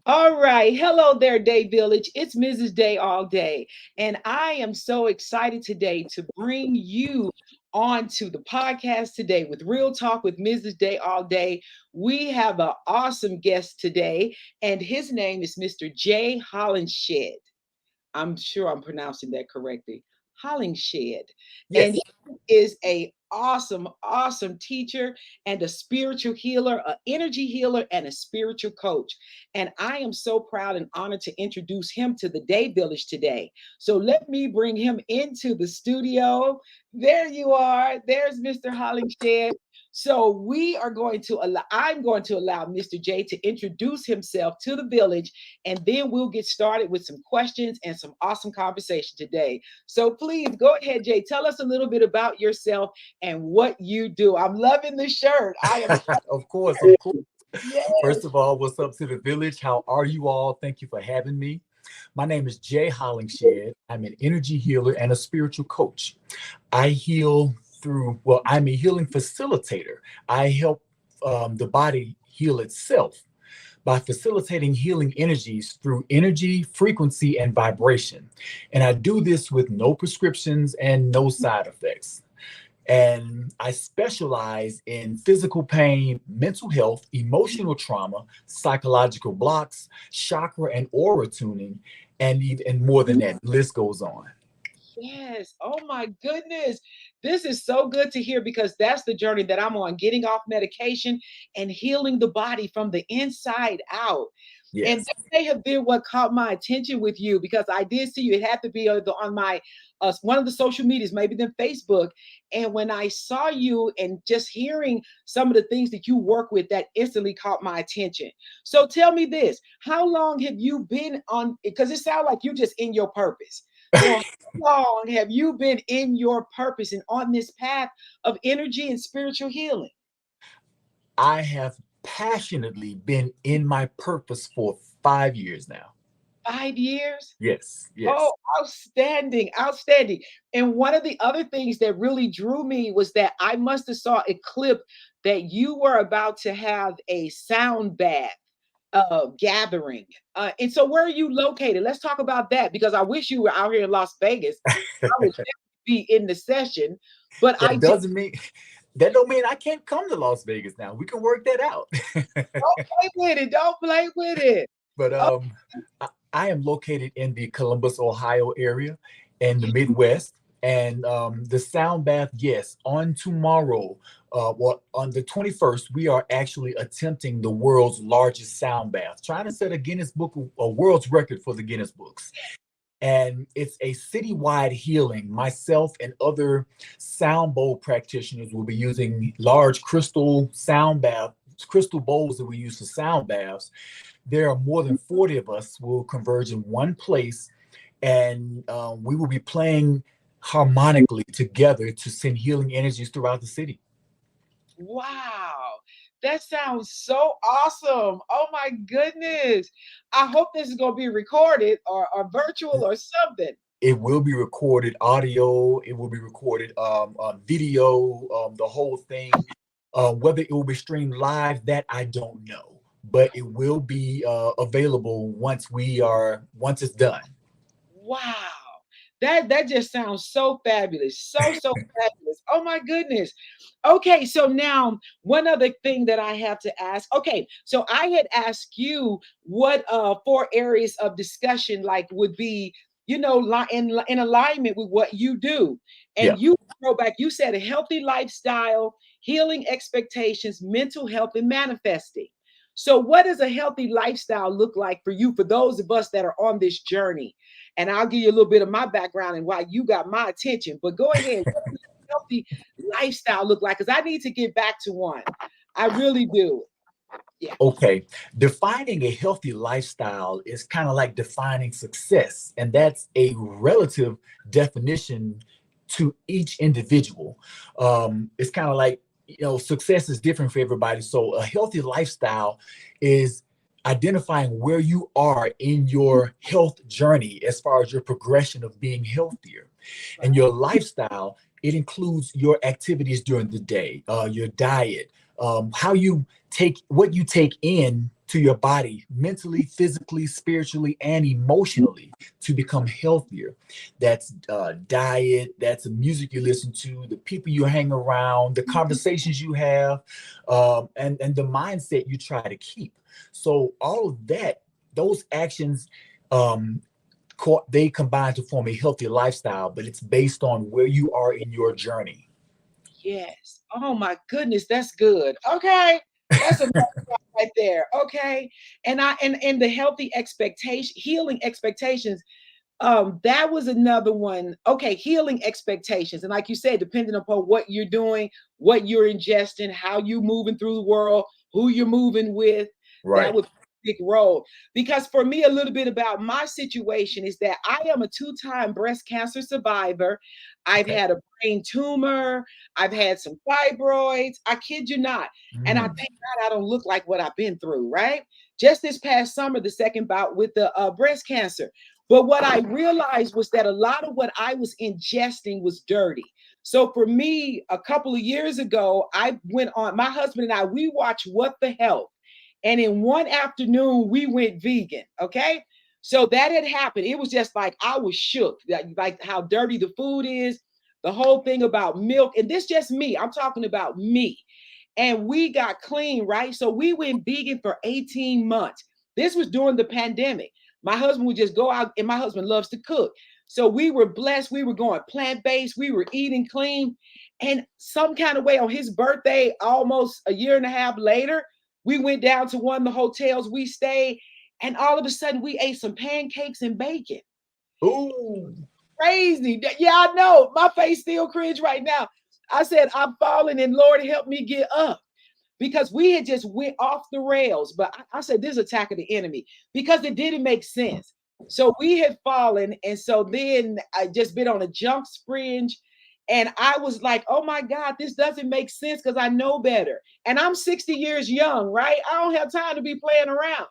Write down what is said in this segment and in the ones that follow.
All right. Hello there, Day Village. It's Mrs. Day all day. And I am so excited today to bring you on to the podcast today with Real Talk with Mrs. Day all day. We have an awesome guest today, and his name is Mr. Jay Hollingshed. I'm sure I'm pronouncing that correctly. Hollingshed. And Yes. he is a awesome teacher and a spiritual healer, an energy healer, and a spiritual coach. And I am so proud and honored to introduce him to the Day Village today. So let me bring him into the studio. There you are. There's Mr. Hollingshed. So we are going to allow, I'm going to allow Mr. J to introduce himself to the village, and then we'll get started with some questions and some awesome conversation today. So please go ahead, Jay. Tell us a little bit about yourself and what you do. I'm loving the shirt. I am. Of course, of course. Yes. First of all, what's up to the village? How are you all? Thank you for having me. My name is Jay Hollingshed. I'm an energy healer and a spiritual coach. I heal I'm a healing facilitator. I help the body heal itself by facilitating healing energies through energy, frequency, and vibration. And I do this with no prescriptions and no side effects. And I specialize in physical pain, mental health, emotional trauma, psychological blocks, chakra and aura tuning, and even more than that. The list goes on. Yes. Oh my goodness. This is so good to hear because that's the journey that I'm on, getting off medication and healing the body from the inside out. And Yes. that may have been what caught my attention with you because I did see you. It had to be on my one of the social medias, maybe then Facebook. And when I saw you and just hearing some of the things that you work with, that instantly caught my attention. So tell me this: how long have you been on? Because it sounds like you're just in your purpose. So how long have you been in your purpose and on this path of energy and spiritual healing? I have passionately been in my purpose for 5 years now. 5 years? Yes, Oh, yes. outstanding, outstanding. And one of the other things that really drew me was that I must have saw a clip that you were about to have a sound bath gathering. And so where are you located? Let's talk about that because I wish you were out here in Las Vegas. I would definitely be in the session, but I That just doesn't mean that don't mean I can't come to Las Vegas now. We can work that out. don't play with it. Don't play with it. But Oh, I am located in the Columbus, Ohio area in the Midwest. And the sound bath, yes, on tomorrow, on the 21st, we are actually attempting the world's largest sound bath, trying to set a world's record for the Guinness books. And it's a citywide healing. Myself and other sound bowl practitioners will be using large crystal bowls that we use for sound baths. There are more than 40 of us will converge in one place, and we will be playing harmonically together to send healing energies throughout the city. wow. That sounds so awesome. Oh my goodness. I hope this is going to be recorded or virtual or something. It will be recorded audio, it will be recorded video, the whole thing. Whether it will be streamed live, that I don't know, but it will be available once it's done. Wow. That just sounds so fabulous. So fabulous. Oh my goodness. Okay, so now one other thing that I have to ask. Okay, so I had asked you what four areas of discussion like would be, in alignment with what you do. Yeah. And you go back, you said a healthy lifestyle, healing expectations, mental health, and manifesting. So, what does a healthy lifestyle look like for you, for those of us that are on this journey? And I'll give you a little bit of my background and why you got my attention. But go ahead. What does a healthy lifestyle look like? Because I need to get back to one. I really do. Yeah. Okay, defining a healthy lifestyle is kind of like defining success, and that's a relative definition to each individual. It's kind of like, success is different for everybody. So, a healthy lifestyle is identifying where you are in your health journey as far as your progression of being healthier. And your lifestyle, it includes your activities during the day, your diet, how you take what you take in to your body mentally, physically, spiritually, and emotionally to become healthier. That's diet, that's the music you listen to, the people you hang around, the conversations you have, and the mindset you try to keep. So all of that, those actions, um, they combine to form a healthy lifestyle, but it's based on where you are in your journey. Yes. Oh my goodness, that's good. Okay. That's a right there. Okay. And the healthy expectation, healing expectations, that was another one. Okay, healing expectations. And like you said, depending upon what you're doing, what you're ingesting, how you moving through the world, who you're moving with, that Right. would play a big role. Because for me, a little bit about my situation is that I am a two-time breast cancer survivor. I've Okay. had a brain tumor, I've had some fibroids. I kid you not. And I Mm. thank God I don't look like what I've been through, right? Just this past summer, the second bout with the breast cancer. But what I realized was that a lot of what I was ingesting was dirty. So for me, a couple of years ago, I went on, my husband and I, we watched What the Health. And in one afternoon, we went vegan. Okay. So that had happened. It was just like I was shook, like how dirty the food is, the whole thing about milk. And this just me. I'm talking about me. And we got clean, right? So we went vegan for 18 months. This was during the pandemic. My husband would just go out, and my husband loves to cook. So we were blessed. We were going plant-based. We were eating clean. And some kind of way on his birthday, almost a year and a half later, we went down to one of the hotels we stayed. And all of a sudden, we ate some pancakes and bacon. Ooh. Crazy. Yeah, I know. My face still cringe right now. I said, I'm falling, and Lord, help me get up because we had just went off the rails. But I said, this is attack of the enemy because it didn't make sense. So we had fallen. And so then I just been on a junk springe. And I was like, oh my God, this doesn't make sense because I know better. And I'm 60 years young, right? I don't have time to be playing around.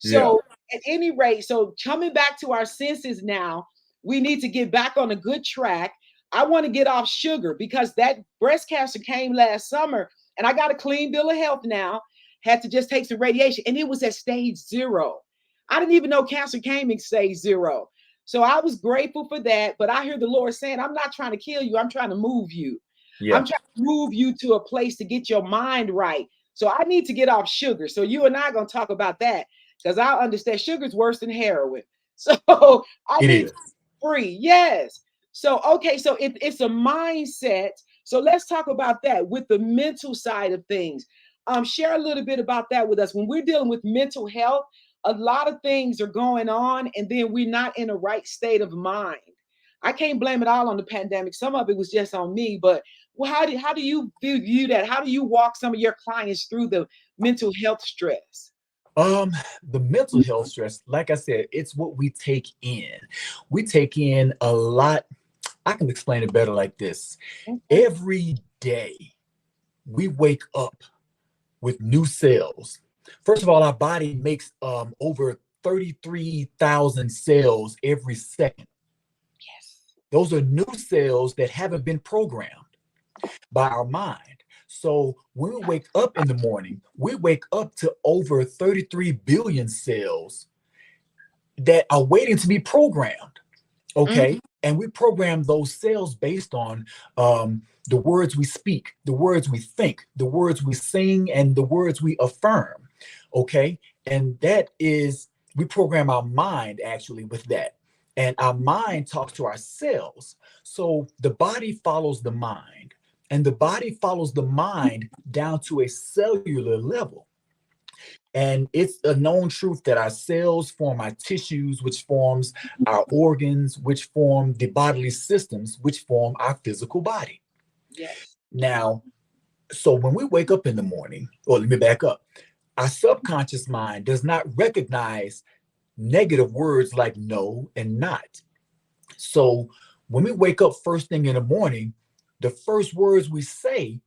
Yeah. So at any rate, so coming back to our senses now, we need to get back on a good track. I want to get off sugar because that breast cancer came last summer and I got a clean bill of health now. Had to just take some radiation and it was at stage 0. I didn't even know cancer came in stage 0. So I was grateful for that. But I hear the Lord saying, I'm not trying to kill you. I'm trying to move you. Yeah. I'm trying to move you to a place to get your mind right. So I need to get off sugar. So you and I are going to talk about that because I understand sugar's worse than heroin. So I It need to is. be free. Yes. So, okay. So it's a mindset. So let's talk about that with the mental side of things. Share a little bit about that with us. When we're dealing with mental health, a lot of things are going on, and then we're not in a right state of mind. I can't blame it all on the pandemic. Some of it was just on me, but well, how do you view that? How do you walk some of your clients through the mental health stress? The mental health stress, like I said, it's what we take in. We take in a lot. I can explain it better like this. Okay. Every day we wake up with new cells. First of all, our body makes over 33,000 cells every second. Yes. Those are new cells that haven't been programmed by our mind. So when we wake up in the morning, we wake up to over 33 billion cells that are waiting to be programmed. Mm, Okay. And we program those cells based on the words we speak, the words we think, the words we sing, and the words we affirm. Okay. And that is, we program our mind actually with that. And our mind talks to our cells. So the body follows the mind, and the body follows the mind down to a cellular level. And it's a known truth that our cells form our tissues, which forms our organs, which form the bodily systems, which form our physical body. yes. Now, so when we wake up in the morning, or let me back up, our subconscious mind does not recognize negative words like no and not. So when we wake up first thing in the morning, the first words we say,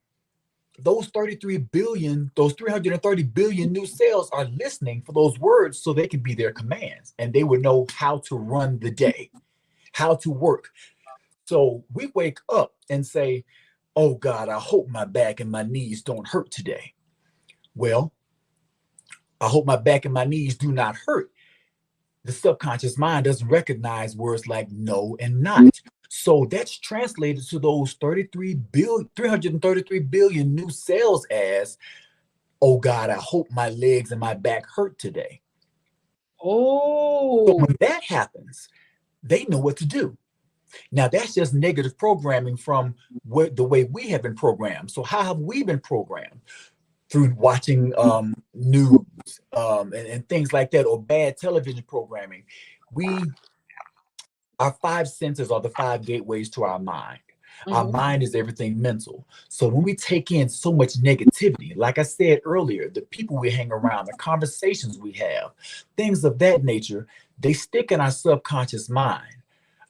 those 33 billion, those 330 billion new cells are listening for those words so they can be their commands and they would know how to run the day, how to work. So we wake up and say, oh God, I hope my back and my knees don't hurt today. Well, I hope my back and my knees do not hurt. The subconscious mind doesn't recognize words like no and not. So that's translated to those 333 billion new cells as, oh God, I hope my legs and my back hurt today. So Oh. when that happens, they know what to do. Now that's just negative programming from the way we have been programmed. So how have we been programmed? Through watching news and things like that, or bad television programming. Our five senses are the five gateways to our mind. Our Mhm. mind is everything mental. So when we take in so much negativity, like I said earlier, the people we hang around, the conversations we have, things of that nature, they stick in our subconscious mind.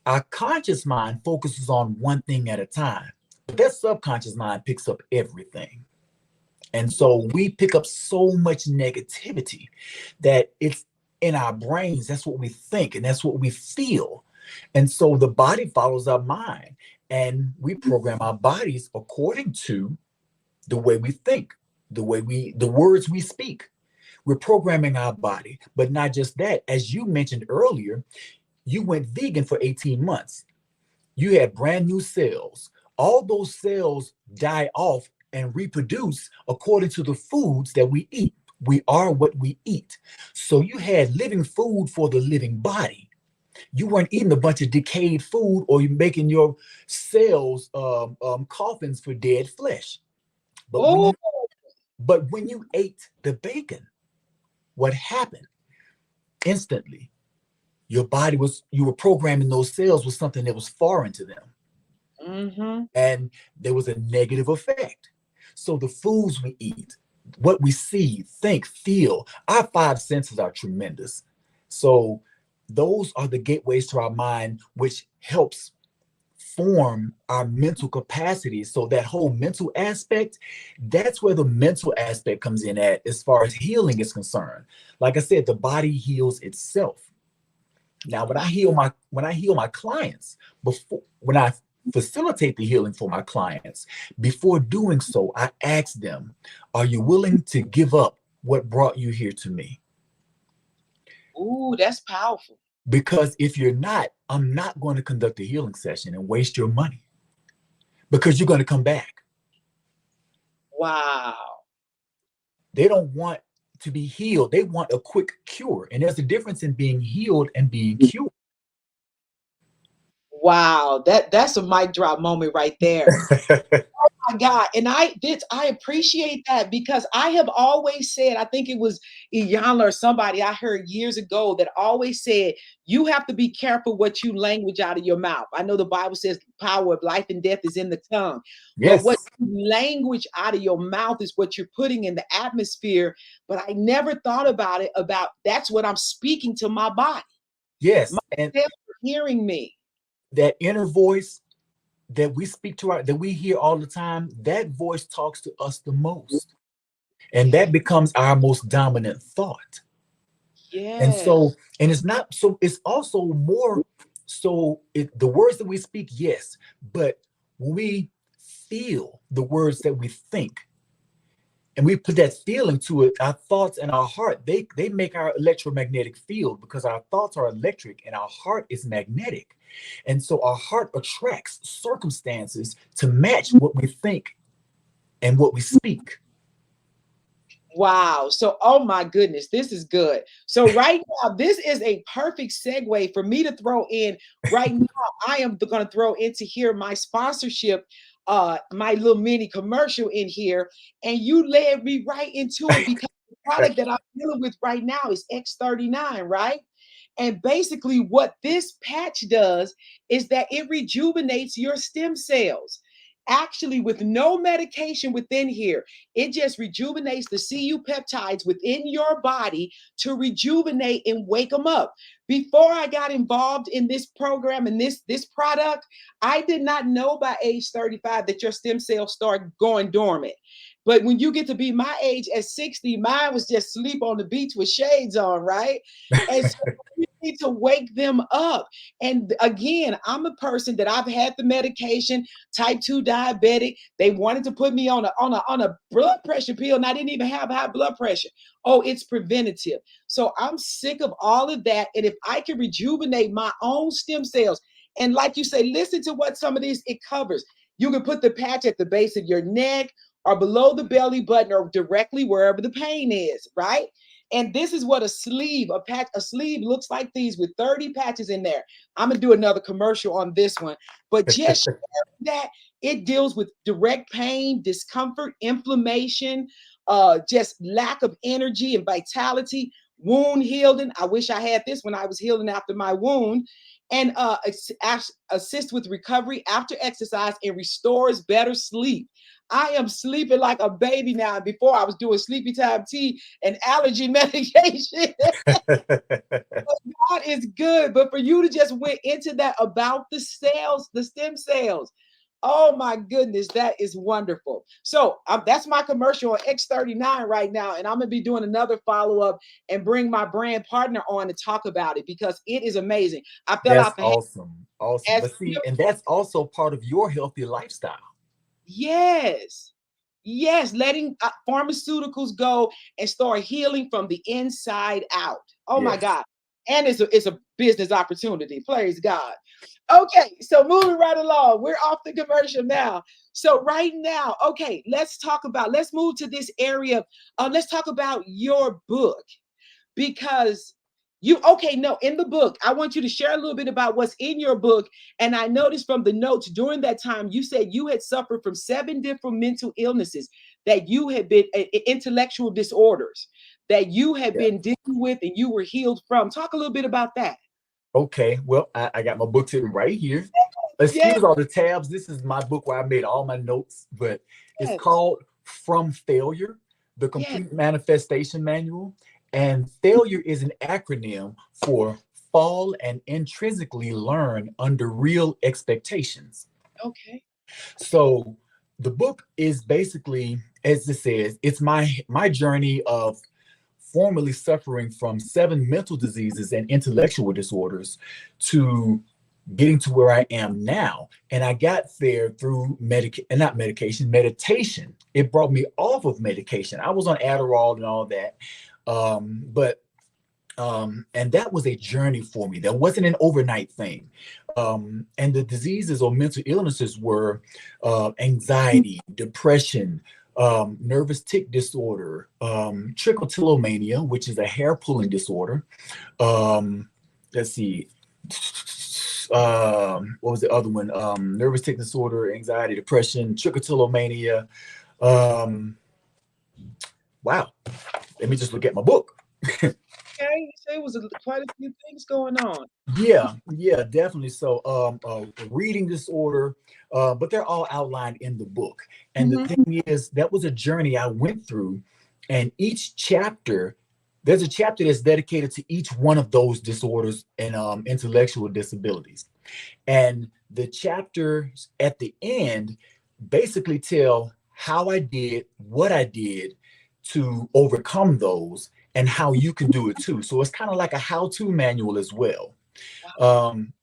Our conscious mind focuses on one thing at a time, but that subconscious mind picks up everything. And so we pick up so much negativity that it's in our brains. That's what we think and that's what we feel. And so the body follows our mind, and we program our bodies according to the way we think, the words we speak. We're programming our body, but not just that. As you mentioned earlier, you went vegan for 18 months. You had brand new cells. All those cells die off and reproduce according to the foods that we eat. We are what we eat. So you had living food for the living body. You weren't eating a bunch of decayed food, or you're making your cells coffins for dead flesh. But when Oh. you but when you ate the bacon, what happened? Instantly, you were programming those cells with something that was foreign to them. Mhm. And there was a negative effect. So the foods we eat, what we see, think, feel, our five senses are tremendous. So those are the gateways to our mind, which helps form our mental capacity. So that whole mental aspect, that's where the mental aspect comes in at as far as healing is concerned. Like I said, the body heals itself. Now, when I heal my clients, before when I facilitate the healing for my clients, before doing so, I ask them, "Are you willing to give up what brought you here to me?" Ooh, that's powerful. Because if you're not, I'm not going to conduct a healing session and waste your money because you're going to come back. Wow. They don't want to be healed; they want a quick cure, and there's a difference in being healed and being cured. Wow. That's a mic drop moment right there. My God. And I appreciate that because I have always said, I think it was Iyanla or somebody I heard years ago that always said, you have to be careful what you language out of your mouth. I know the Bible says the power of life and death is in the tongue, but Yes, what language out of your mouth is what you're putting in the atmosphere. But I never thought about it about that's what I'm speaking to my body. My yes, and cells are hearing me. that inner voice that we speak to that we hear all the time, that voice talks to us the most. And Yeah. that becomes our most dominant thought. And Yeah. so, and it's not so, it's also more so the words that we speak, yes, but when we feel the words that we think and we put that feeling to it, our thoughts and our heart, they make our electromagnetic field because our thoughts are electric and our heart is magnetic. And so our heart attracts circumstances to match what we think and what we speak. Wow. So, oh my goodness, this is good. So, right now, this is a perfect segue for me to throw in. Right now, I am going to throw into here my sponsorship, my little mini commercial in here. And you led me right into it because the product that I'm dealing with right now is X39, right? And basically, what this patch does is that it rejuvenates your stem cells. Actually, with no medication within here, it just rejuvenates the CU peptides within your body to rejuvenate and wake them up. Before I got involved in this program and this product, I did not know by age 35 that your stem cells start going dormant. But when you get to be my age at 60, mine was just sleep on the beach with shades on, right? And so need to wake them up. And again, I'm a person that I've had the medication, type 2 diabetic. They wanted to put me on a blood pressure pill, and I didn't even have high blood pressure. Oh, it's preventative. So I'm sick of all of that. And if I can rejuvenate my own stem cells, and like you say, listen to what some of this it covers. You can put the patch at the base of your neck or below the belly button or directly wherever the pain is, right? And this is what a sleeve looks like, these with 30 patches in there. I'm gonna do another commercial on this one, but just that it deals with direct pain, discomfort, inflammation, just lack of energy and vitality, wound healing. I wish I had this when I was healing after my wound. And assist with recovery after exercise and restores better sleep. I am sleeping like a baby now. Before I was doing sleepy time tea and allergy medication. God is good. But for you to just went into that about the cells, the stem cells. Oh my goodness, that is wonderful. So that's my commercial on X39 right now. And I'm going to be doing another follow up and bring my brand partner on to talk about it because it is amazing. I fell That's out the awesome. Awesome. as But see, and that's also part of your healthy lifestyle. yes. Yes, letting pharmaceuticals go and start healing from the inside out. Oh my Yes. God. And it's a business opportunity. Praise God. Okay, so moving right along. We're off the commercial now. So right now, okay, let's move to this area. Let's talk about your book because in the book I want you to share a little bit about what's in your book. And I noticed from the notes during that time you said you had suffered from 7 different mental illnesses, that you had been intellectual disorders that you had Yeah. been dealing with and you were healed from. Talk a little bit about that. Okay. Well, I got my book sitting right here. Yes, Excuse all the tabs. This is my book where I made all my notes, but it's yes, called From Failure, the yes. Complete Manifestation Manual. And failure is an acronym for fall and intrinsically learn under real expectations. Okay. So the book is basically, as it says, it's my journey of formerly suffering from 7 mental diseases and intellectual disorders to getting to where I am now. And I got there through not medication, meditation. It brought me off of medication. I was on Adderall and all that. But and that was a journey for me. That wasn't an overnight thing. And the diseases or mental illnesses were anxiety, depression, nervous tic disorder, trichotillomania, which is a hair pulling disorder. Let's see. What was the other one? Nervous tic disorder, anxiety, depression, trichotillomania. Um, wow. Let me just look at my book. Okay, you say it was quite a few things going on. Yeah, definitely. So, reading disorder, but they're all outlined in the book. And the Mhm. thing is, that was a journey I went through, and each chapter, there's a chapter that's dedicated to each one of those disorders and intellectual disabilities. And the chapters at the end basically tell how I did, what I did to overcome those, and how you can do it too. So it's kind of like a how-to manual as well. Um,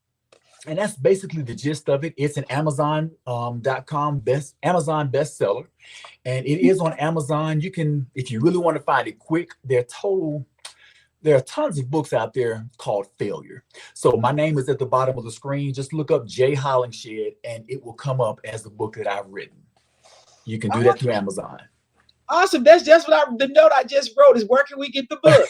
and that's basically the gist of it. It's an Amazon.com Amazon bestseller, and it is on Amazon. You can, if you really want to find it quick, there are tons of books out there called Failure. So my name is at the bottom of the screen. Just look up J Hollingshed, and it will come up as the book that I've written. You can do Oh, that through Amazon. awesome. That's just the note I just wrote is where can we get the book?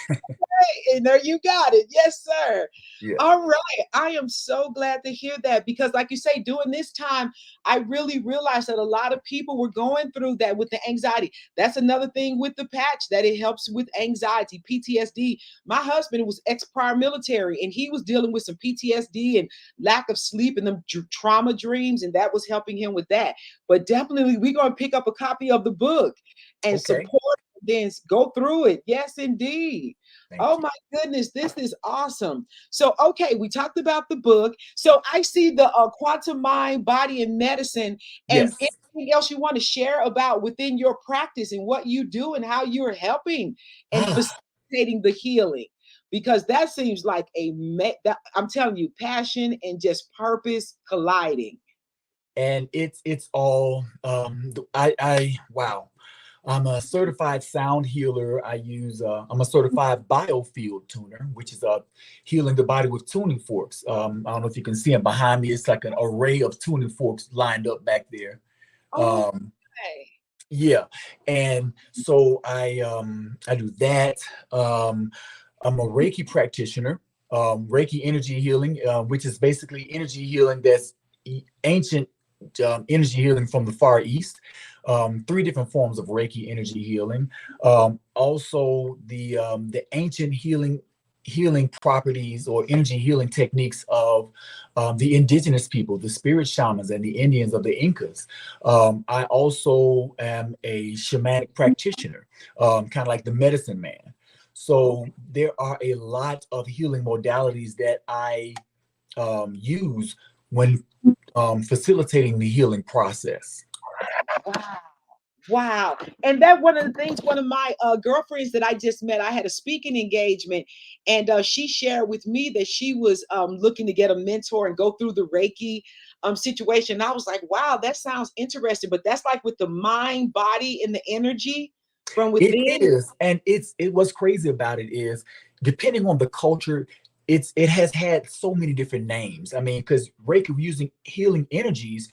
And there you got it. Yes, sir. Yeah. All right. I am so glad to hear that because, like you say, during this time, I really realized that a lot of people were going through that with the anxiety. That's another thing with the patch that it helps with anxiety, PTSD. My husband was ex-prior military and he was dealing with some PTSD and lack of sleep and the trauma dreams, and that was helping him with that. But definitely, we're going to pick up a copy of the book and Okay. support, then go through it. Yes, indeed. Thank Oh you. my goodness, this is awesome. So, okay, we talked about the book. So, I see the quantum mind, body, and medicine. And Yes. anything else you want to share about within your practice and what you do and how you're helping and Ah, facilitating the healing? because that seems like I'm telling you, passion and just purpose colliding. And it's all I wow. I'm a certified sound healer. I'm a certified biofield tuner, which is healing the body with tuning forks. I don't know if you can see them behind me. It's like an array of tuning forks lined up back there. Oh, Um, okay. yeah, and so I do that. Um, I'm a Reiki practitioner, Reiki energy healing, which is basically energy healing that's ancient energy healing from the Far East. Three different forms of Reiki energy healing. Also, the ancient healing properties or energy healing techniques of the indigenous people, the spirit shamans and the Indians of the Incas. I also am a shamanic practitioner, kind of like the medicine man. Oh, So there are a lot of healing modalities that I use when facilitating the healing process. wow. Wow. And that one of the things, one of my girlfriends that I just met, I had a speaking engagement, and she shared with me that she was looking to get a mentor and go through the Reiki situation. And I was like, wow, that sounds interesting. But that's like with the mind, body, and the energy from It within. is, and it what's crazy about it is, depending on the culture, it has had so many different names. I mean, because Reiki, using healing energies,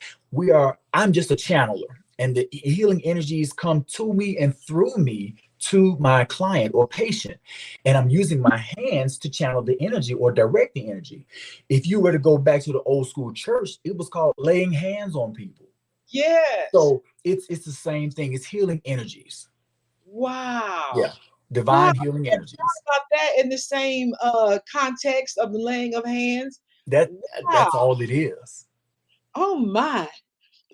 I'm just a channeler, and the healing energies come to me and through me to my client or patient, and I'm using my hands to channel the energy or direct the energy. If you were to go back to the old school church, it was called laying hands on people. Yes. So it's the same thing. It's healing energies. Wow. Yeah, Wow. divine healing I never energies. thought about that in the same context of the laying of hands. That Wow. that's all it is. Oh my.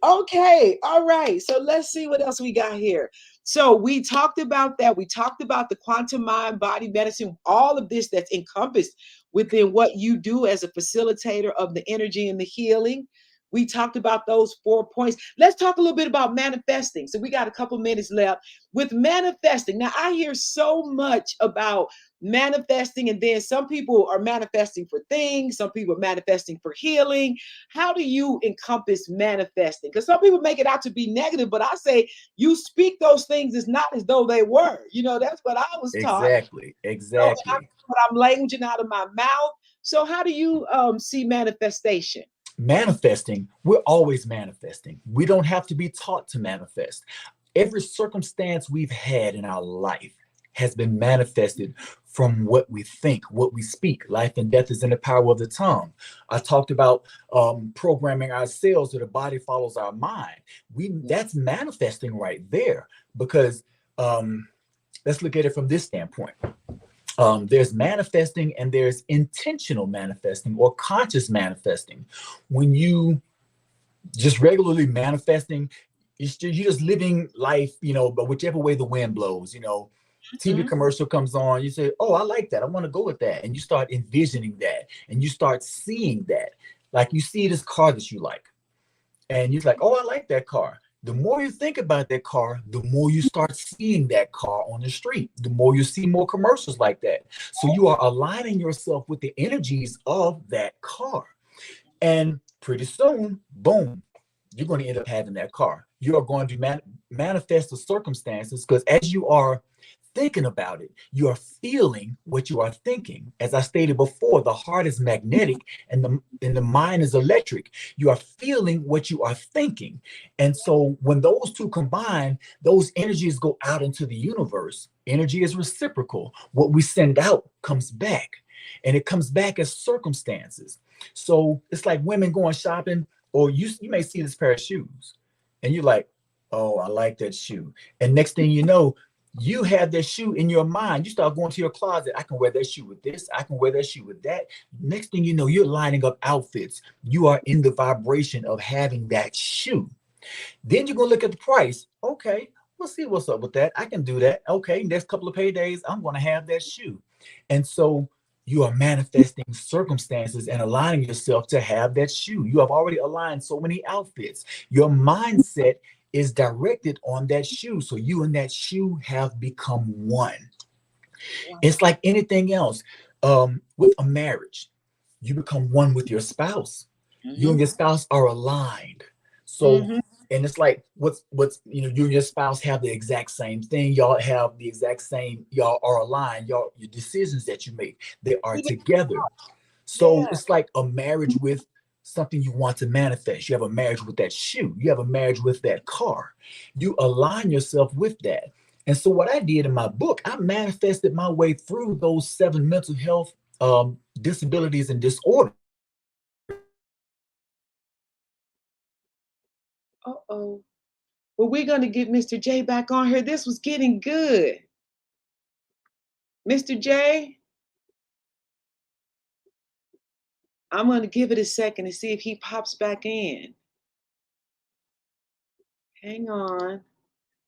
Okay, all right. So let's see what else we got here. So we talked about that. We talked about the quantum mind, body medicine, all of this that's encompassed within what you do as a facilitator of the energy and the healing. We talked about those 4 points. Let's talk a little bit about manifesting. So we got a couple minutes left with manifesting. Now I hear so much about manifesting, and then some people are manifesting for things, some people are manifesting for healing. How do you encompass manifesting? Because some people make it out to be negative, but I say you speak those things as not as though they were. That's what I was taught. Exactly. So Exactly. I'm languaging out of my mouth. So how do you see manifestation? Manifesting, we're always manifesting. We don't have to be taught to manifest. Every circumstance we've had in our life has been manifested from what we think, what we speak. Life and death is in the power of the tongue. I talked about programming our cells so the body follows our mind. That's manifesting right there, because um, let's look at it from this standpoint. There's manifesting and there's intentional manifesting or conscious manifesting. When you just regularly manifesting, you're just living life, but whichever way the wind blows. TV Mhm. commercial comes on, you say, oh, I like that, I want to go with that, and you start envisioning that, and you start seeing that. Like, you see this car that you like, and you're like, oh, I like that car. The more you think about that car, the more you start seeing that car on the street, the more you see more commercials like that. So you are aligning yourself with the energies of that car. And pretty soon, boom, you're going to end up having that car. You are going to manifest the circumstances, because as you are thinking about it, you are feeling what you are thinking. As I stated before, the heart is magnetic and the mind is electric. You are feeling what you are thinking. And so when those two combine, those energies go out into the universe. Energy is reciprocal. What we send out comes back, and it comes back as circumstances. So it's like women going shopping, or you may see this pair of shoes and you're like, oh, I like that shoe. And next thing you know, you have that shoe in your mind. You start going to your closet. I can wear that shoe with this. I can wear that shoe with that. Next thing you know, you're lining up outfits. You are in the vibration of having that shoe. Then you're going to look at the price. Okay, we'll see what's up with that. I can do that. Okay, next couple of paydays, I'm going to have that shoe. And so you are manifesting circumstances and aligning yourself to have that shoe. You have already aligned so many outfits. Your mindset is directed on that shoe. So you and that shoe have become one. Wow. It's like anything else. With a marriage, you become one with your spouse. You and Mm-hmm. your spouse are aligned. So, Mm-hmm. and it's like what's you and your spouse have the exact same thing. Y'all have the exact same. Y'all are aligned. Your decisions that you make, they are together. So Yeah. it's like a marriage with something you want to manifest. You have a marriage with that shoe. You have a marriage with that car. You align yourself with that. And so what I did in my book, I manifested my way through those seven mental health disabilities and disorders. Uh-oh. Well, we're going to get Mr. J back on here. This was getting good. Mr. J, I'm going to give it a second to see if he pops back in. Hang on.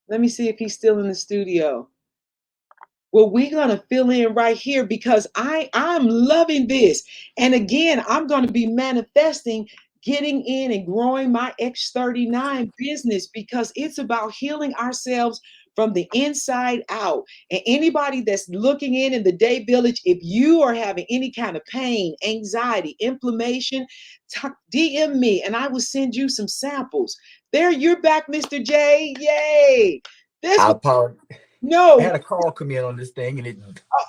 Let me see if he's still in the studio. Well, we're going to fill in right here because I'm loving this. And again, I'm going to be manifesting getting in and growing my X39 business because it's about healing ourselves from the inside out. And anybody that's looking in the day village, if you are having any kind of pain, anxiety, inflammation, DM me and I will send you some samples. There, you're back, Mr. J. Yay. This I was apologize. I no, had a call come in on this thing, and it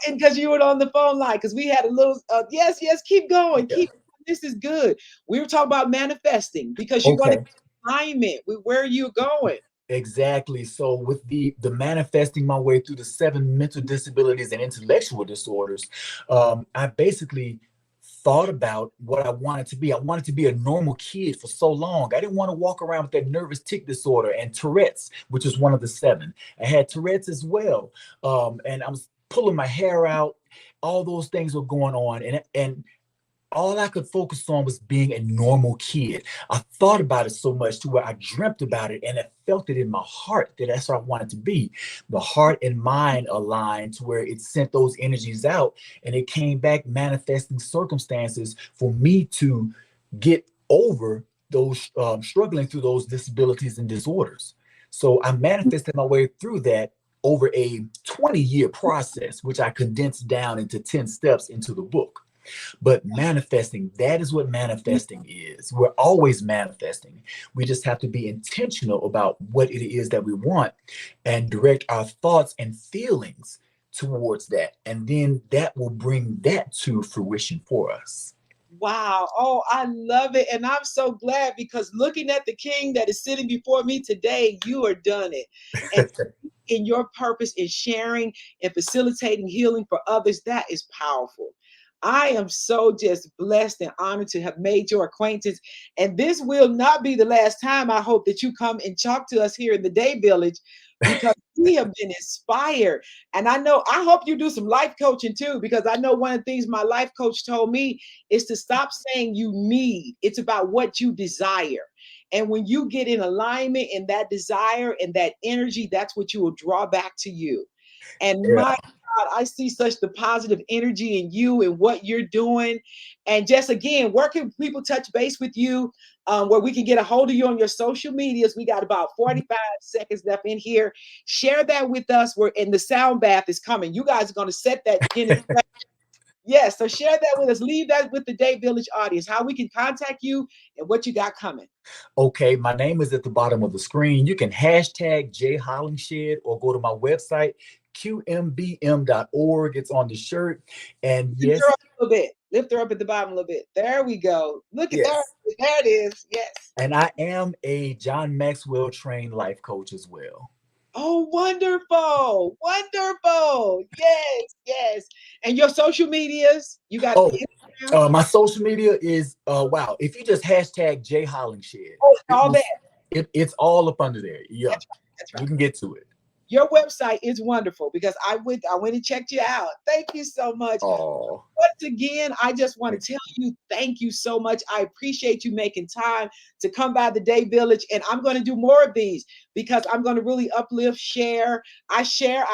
and because you were on the phone line, because we had a little, yes, yes, keep going, yeah. keep. This is good. We were talking about manifesting because you want to Okay. get alignment with where you're going. Exactly. So with the manifesting my way through the seven mental disabilities and intellectual disorders, I basically thought about what I wanted to be. I wanted to be a normal kid for so long. I didn't want to walk around with that nervous tic disorder and Tourette's, which is one of the seven. I had Tourette's as well, and I was pulling my hair out. All those things were going on, and all I could focus on was being a normal kid. I thought about it so much to where I dreamt about it and I felt it in my heart that that's what I wanted to be. The heart and mind aligned to where it sent those energies out and it came back manifesting circumstances for me to get over those struggling through those disabilities and disorders. So I manifested my way through that over a 20-year process, which I condensed down into 10 steps into the book. But manifesting, that is what manifesting is. We're always manifesting. We just have to be intentional about what it is that we want and direct our thoughts and feelings towards that. And then that will bring that to fruition for us. Wow. Oh, I love it. And I'm so glad because looking at the king that is sitting before me today, you are done it. And in your purpose in sharing and facilitating healing for others, that is powerful. I am so just blessed and honored to have made your acquaintance. And this will not be the last time I hope that you come and talk to us here in the Day Village because we have been inspired. And I know, I hope you do some life coaching too, because I know one of the things my life coach told me is to stop saying you need. It's about what you desire. And when you get in alignment in that desire and that energy, that's what you will draw back to you. And my Yeah. God, I see such the positive energy in you and what you're doing. And just again, where can people touch base with you? Where we can get a hold of you on your social medias. We got about 45 seconds left in here. Share that with us. Where and the sound bath is coming. You guys are going to set that Guinness. Yes, so share that with us. Leave that with the Day Village audience, how we can contact you and what you got coming. Okay, my name is at the bottom of the screen. You can hashtag J Hollingshed or go to my website, qmbm.org. It's on the shirt. And Lift her yes, up a little bit. Lift her up at the bottom a little bit. There we go. Look at that. yes. There it is. Yes. And I am a John Maxwell trained life coach as well. Oh, wonderful. Wonderful. Yes, yes. And your social medias, you got Oh, the Instagram. my social media is wow. If you just hashtag J Hollingshed, Oh, it all will that. it's all up under there. Yeah, That's right. That's you right. can get to it. Your website is wonderful because I went and checked you out. Thank you so much. Oh, Once again, I just want thank to tell you thank you so much. I appreciate you making time to come by the Day Village. And I'm going to do more of these because I'm going to really uplift, share. I care,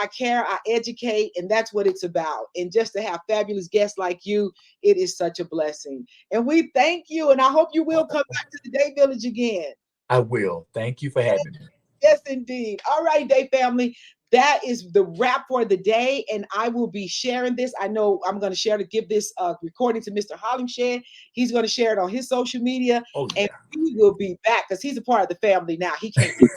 I educate, and that's what it's about. And just to have fabulous guests like you, it is such a blessing. And we thank you. And I hope you will come back to the Day Village again. I will. Thank you for having me. Yes, indeed. All right, Day family. that is the wrap for the day. And I will be sharing this. I know I'm going to share to give this recording to Mr. Hollingshed. He's going to share it on his social media. Oh, And yeah. he will be back because he's a part of the family now. He can't get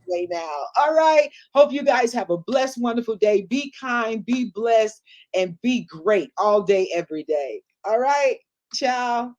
away now. All right. Hope you guys have a blessed, wonderful day. Be kind, be blessed, and be great all day, every day. All right. Ciao.